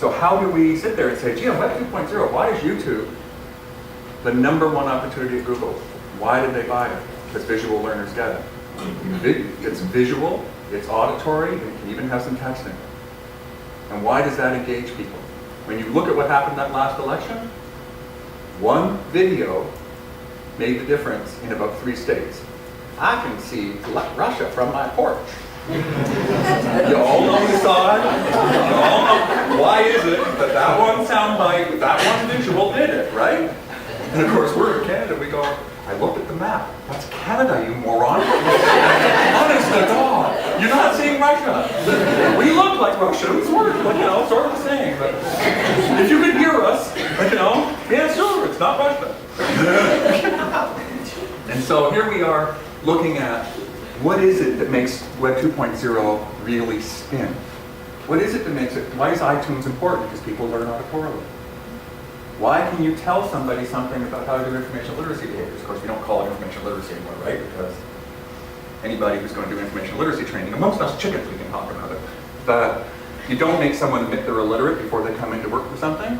So how do we sit there and say, gee, on Web 2.0, why is YouTube the #1 opportunity at Google? Why did they buy it? Because visual learners get it. It's visual, it's auditory, and it can even have some texting. And why does that engage people? When you look at what happened that last election, one video made the difference in about 3 states. I can see Russia from my porch. You all know the song. You all know. Why is it that one soundbite, that one visual did it, right? And of course, we're in Canada. We go, I looked at the map. That's Canada, you moron. Honest to God. You're not seeing Russia. We look like Russians. We're, sort of the same. But if you could hear us, yeah, sure, it's not Russia. And so here we are looking at what is it that makes Web 2.0 really spin? What is it that makes it, why is iTunes important? Because people learn auditorily. Why can you tell somebody something about how to do information literacy behaviors? Of course, we don't call it information literacy anymore, right? Because anybody who's going to do information literacy training, amongst us chickens, we can talk about it. But you don't make someone admit they're illiterate before they come into work for something,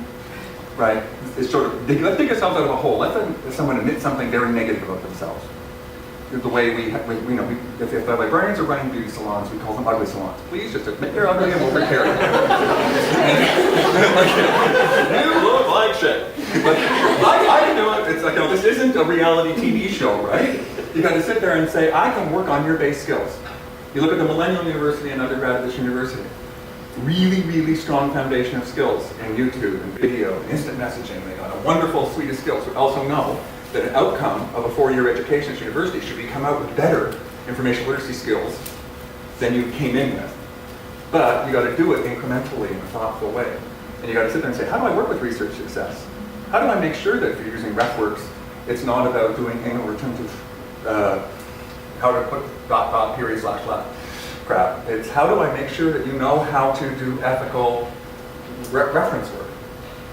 right? It's sort of, let's dig ourselves out of a hole. Let someone admit something very negative about themselves. The way if the librarians are running beauty salons, we call them ugly salons. Please just admit you're ugly and we'll repair it. You look like shit. But I can do it. It's like, this isn't a reality TV show, right? You got to sit there and say, I can work on your base skills. You look at the Millennial University and undergrad at this university. Really, really strong foundation of skills in YouTube and video and instant messaging. They got a wonderful suite of skills. We also know that an outcome of a 4-year education at university should be come out with better information literacy skills than you came in with. But you got to do it incrementally in a thoughtful way. And you got to sit there and say, how do I work with research success? How do I make sure that if you're using RefWorks, it's not about doing anal retentive, how to put ... period / crap. It's how do I make sure that you know how to do ethical reference work?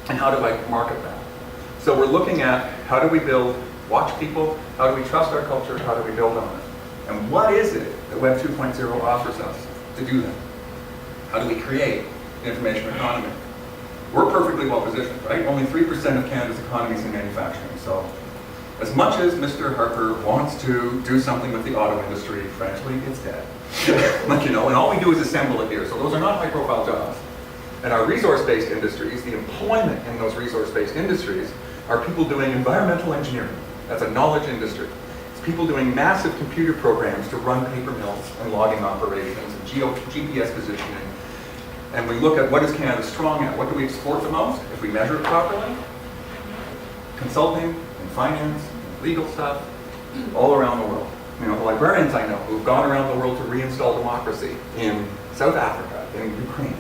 And how do I market that? So we're looking at how do we watch people, how do we trust our culture, how do we build on it? And what is it that Web 2.0 offers us to do that? How do we create an information economy? We're perfectly well positioned, right? Only 3% of Canada's economy is in manufacturing. So as much as Mr. Harper wants to do something with the auto industry, frankly, it's dead. And all we do is assemble it here. So those are not high profile jobs. And our resource-based industries, the employment in those resource-based industries are people doing environmental engineering. That's a knowledge industry. It's people doing massive computer programs to run paper mills and logging operations and GPS positioning. And we look at what is Canada strong at. What do we export the most if we measure it properly? Consulting and finance and legal stuff all around the world. The librarians I know who've gone around the world to reinstall democracy in South Africa, in Ukraine,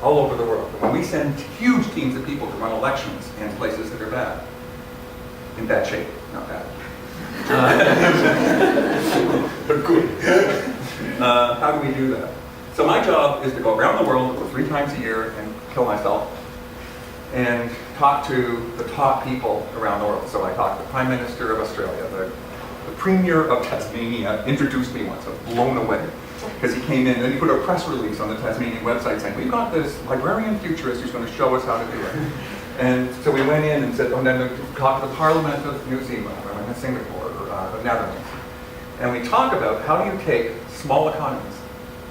all over the world. And when we send huge teams of people to run elections in places that are bad, in bad shape, not bad. But good. How do we do that? So my job is to go around the world 3 times a year and kill myself and talk to the top people around the world. So I talked to the Prime Minister of Australia, the Premier of Tasmania introduced me once. I was blown away. Because he came in and he put a press release on the Tasmanian website saying, we've got this librarian futurist who's going to show us how to do it. And so we went in and said, and then we talked to the Parliament of New Zealand, or Singapore, or the Netherlands. And we talk about how do you take small economies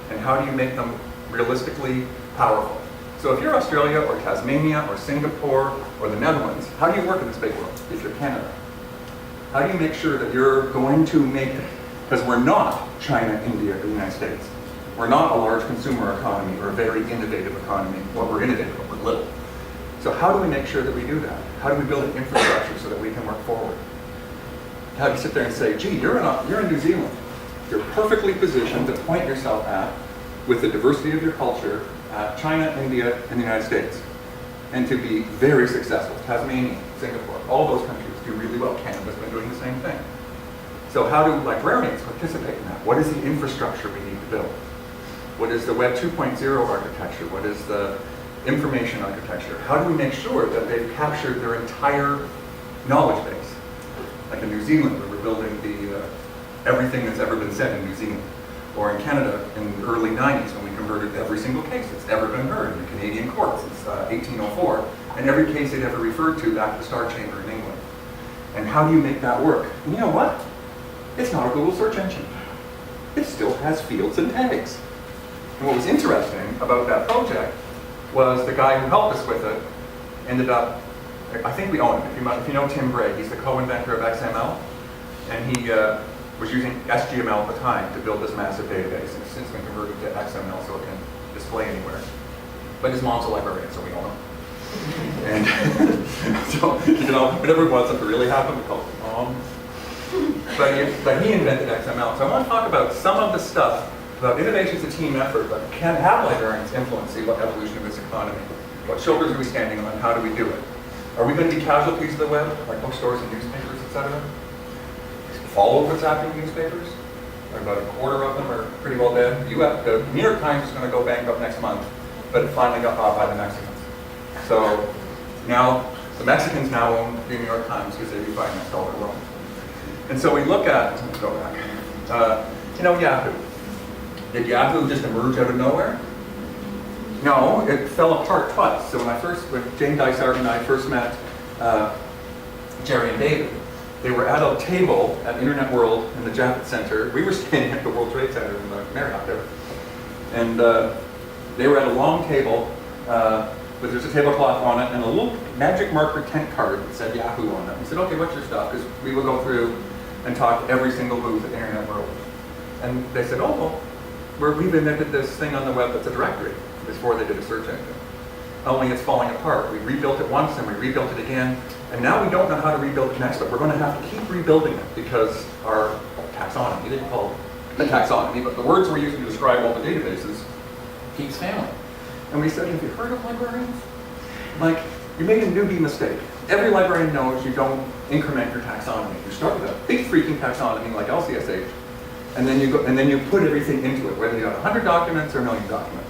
and how do you make them realistically powerful. So if you're Australia or Tasmania or Singapore or the Netherlands, how do you work in this big world if you're Canada? How do you make sure that you're going to make it? Because we're not China, India, or the United States. We're not a large consumer economy or a very innovative economy. Well, we're innovative, but we're little. So how do we make sure that we do that? How do we build an infrastructure so that we can work forward? How do you sit there and say, gee, you're in New Zealand. You're perfectly positioned to point yourself at, with the diversity of your culture, at China, India, and the United States. And to be very successful. Tasmania, Singapore, all those countries do really well. Canada's been doing the same thing. So how do librarians participate in that? What is the infrastructure we need to build? What is the Web 2.0 architecture? What is the information architecture? How do we make sure that they've captured their entire knowledge base? Like in New Zealand, where we're building the everything that's ever been said in New Zealand. Or in Canada in the early 90s when we converted every single case that's ever been heard in the Canadian courts since 1804, and every case they'd ever referred to back to the Star Chamber in England. And how do you make that work? And you know what? It's not a Google search engine. It still has fields and tags. And what was interesting about that project was the guy who helped us with it ended up, I think we own him. If you know Tim Bray, he's the co-inventor of XML. And he was using SGML at the time to build this massive database. And it's since been converted to XML so it can display anywhere. But his mom's a librarian, so we own him. And so, whenever we want something to really happen, we call it Mom. But he invented XML. So I want to talk about some of the stuff about innovation as a team effort, but can have librarians influence the evolution of this economy? What shoulders are we standing on? How do we do it? Are we going to be casualties of the web, like bookstores and newspapers, etc.? Follow what's happening in newspapers? About a quarter of them are pretty well dead. The New York Times is going to go bankrupt next month, but it finally got bought by the Mexicans. So now the Mexicans now own the New York Times because they refinanced all their loans. And so we look at, let's go back, Yahoo. Did Yahoo just emerge out of nowhere? No, it fell apart twice. So when Jane Dysart and I first met Jerry and David, they were at a table at Internet World in the Javits Center. We were standing at the World Trade Center in the Marriott there. And they were at a long table with there's a tablecloth on it and a little magic marker tent card that said Yahoo on it. We said, okay, what's your stuff? Because we would go through and talk to every single booth at Internet World. And they said, oh, well, we've invented this thing on the web that's a directory, before they did a search engine. Only it's falling apart. We rebuilt it once and we rebuilt it again. And now we don't know how to rebuild it next, but we're going to have to keep rebuilding it because our taxonomy, they didn't call it the taxonomy, but the words we're using to describe all the databases keeps failing. And we said, have you heard of librarians? Like, you made a newbie mistake. Every librarian knows you don't increment your taxonomy. You start with a big freaking taxonomy like LCSH, and then you put everything into it, whether you have 100 documents or a million documents.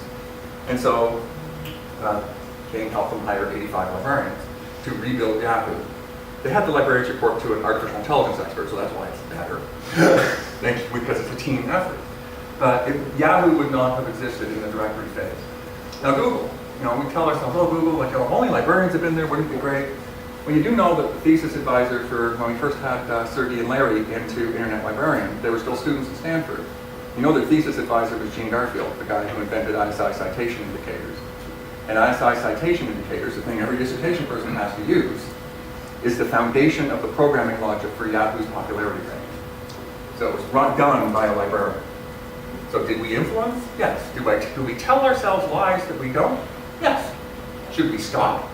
And so, Jane helped them hire 85 librarians to rebuild Yahoo. They had the librarians report to an artificial intelligence expert, so that's why it's better. Because it's a team effort. But Yahoo would not have existed in the directory phase. Now Google, we tell ourselves, oh Google, like, if only librarians have been there, wouldn't it be great? Well, you do know that the thesis advisor for, when we first had Sergey and Larry into Internet Librarian, they were still students at Stanford. You know their thesis advisor was Gene Garfield, the guy who invented ISI citation indicators. And ISI citation indicators, the thing every dissertation person has to use, is the foundation of the programming logic for Yahoo's popularity range. So it was done by a librarian. So did we influence? Yes. Do we tell ourselves lies that we don't? Yes. Should we stop?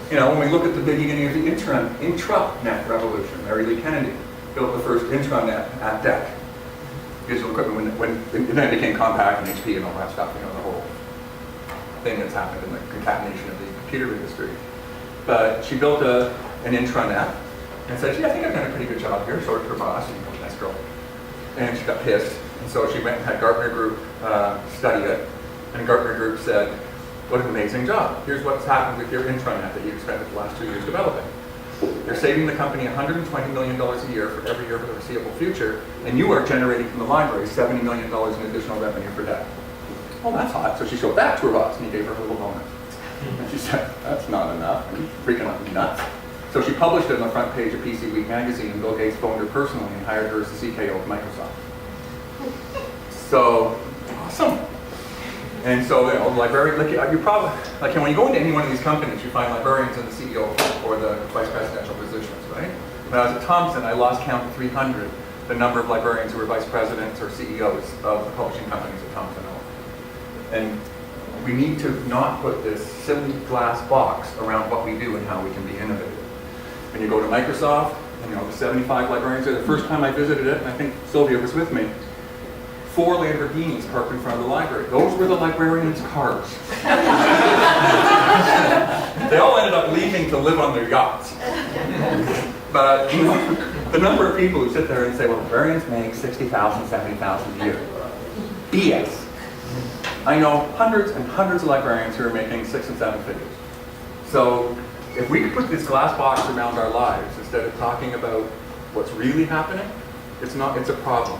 When we look at the beginning of the intranet revolution, Mary Lee Kennedy built the first intranet at DEC. Digital equipment, when the internet became compact and HP and all that stuff, the whole thing that's happened in the concatenation of the computer industry. But she built an intranet and said, I think I've done a pretty good job here, so her boss, nice girl. And she got pissed, and so she went and had Gartner Group study it, and Gartner Group said, what an amazing job. Here's what's happened with your intranet that you've spent the last 2 years developing. You're saving the company $120 million a year for every year for the foreseeable future, and you are generating from the library $70 million in additional revenue for debt. Oh, that's hot. So she showed that to her boss, and he gave her a little bonus. And she said, that's not enough. Are you freaking out nuts? So she published it on the front page of PC Week magazine, and Bill Gates phoned her personally and hired her as the CKO of Microsoft. So, awesome. And so, librarian, you probably, when you go into any one of these companies, you find librarians in the CEO or the vice presidential positions, right? When I was at Thomson, I lost count to 300, the number of librarians who were vice presidents or CEOs of the publishing companies at Thomson. And we need to not put this silly glass box around what we do and how we can be innovative. When you go to Microsoft, the 75 librarians there, the first time I visited it, and I think Sylvia was with me, 4 Lamborghinis parked in front of the library. Those were the librarians' cars. They all ended up leaving to live on their yachts. But the number of people who sit there and say, well, librarians make $60,000, $70,000 a year. BS. I know hundreds and hundreds of librarians who are making 6 and 7 figures. So if we could put this glass box around our lives instead of talking about what's really happening, it's a problem.